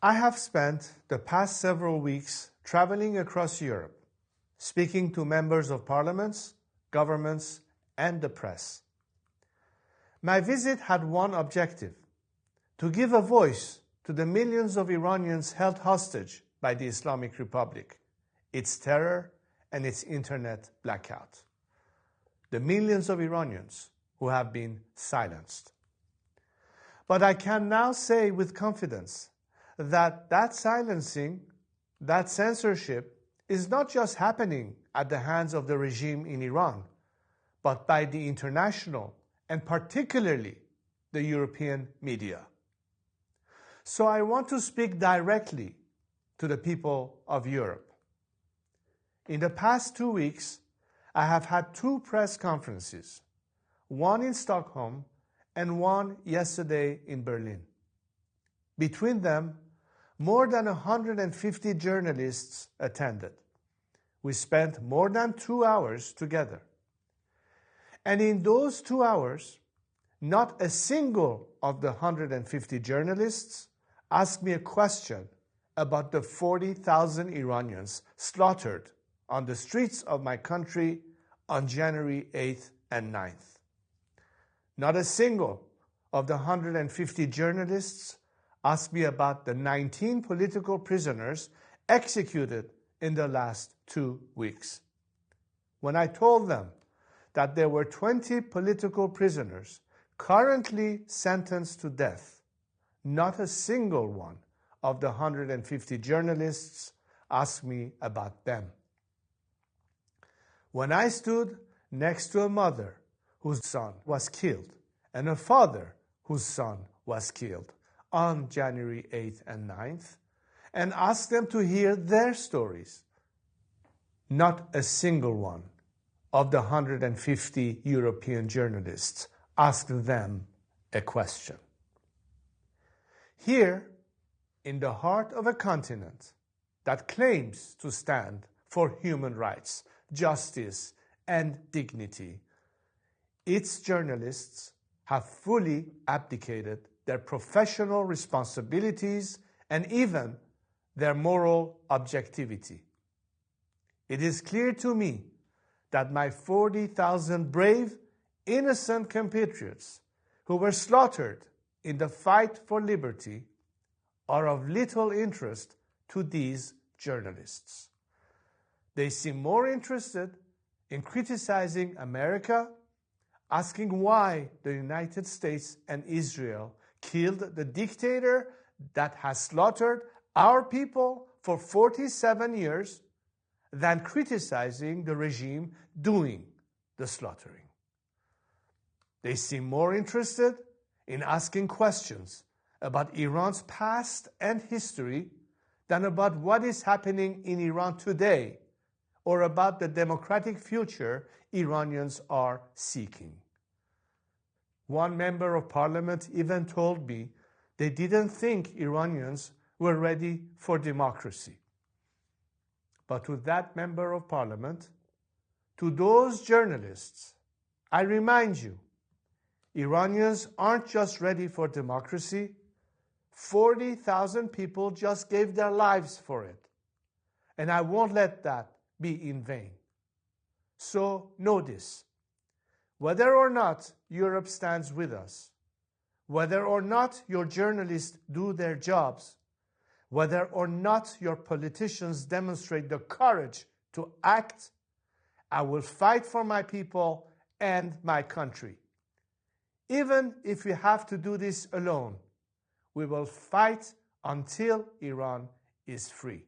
I have spent the past several weeks traveling across Europe, speaking to members of parliaments, governments, and the press. My visit had one objective: to give a voice to the millions of Iranians held hostage by the Islamic Republic, its terror, and its internet blackout. The millions of Iranians who have been silenced. But I can now say with confidence that silencing, that censorship, is not just happening at the hands of the regime in Iran, but by the international and particularly the European media. So I want to speak directly to the people of Europe. In the past 2 weeks, I have had 2 press conferences, one in Stockholm and one yesterday in Berlin. Between them, more than 150 journalists attended. We spent more than 2 hours together. And in those 2 hours, not a single of the 150 journalists asked me a question about the 40,000 Iranians slaughtered on the streets of my country on January 8th and 9th. Not a single of the 150 journalists asked me about the 19 political prisoners executed in the last 2 weeks. When I told them that there were 20 political prisoners currently sentenced to death, not a single one of the 150 journalists asked me about them. When I stood next to a mother whose son was killed and a father whose son was killed on January 8th and 9th, and asked them to hear their stories, not a single one of the 150 European journalists asked them a question. Here, in the heart of a continent that claims to stand for human rights, justice, and dignity, its journalists have fully abdicated their professional responsibilities and even their moral objectivity. It is clear to me that my 40,000 brave, innocent compatriots who were slaughtered in the fight for liberty are of little interest to these journalists. They seem more interested in criticizing America, asking why the United States and Israel killed the dictator that has slaughtered our people for 47 years, than criticizing the regime doing the slaughtering. They seem more interested in asking questions about Iran's past and history than about what is happening in Iran today or about the democratic future Iranians are seeking. One member of parliament even told me they didn't think Iranians were ready for democracy. But to that member of parliament, to those journalists, I remind you, Iranians aren't just ready for democracy. 40,000 people just gave their lives for it. And I won't let that be in vain. So know this: whether or not Europe stands with us, whether or not your journalists do their jobs, whether or not your politicians demonstrate the courage to act, I will fight for my people and my country. Even if we have to do this alone, we will fight until Iran is free.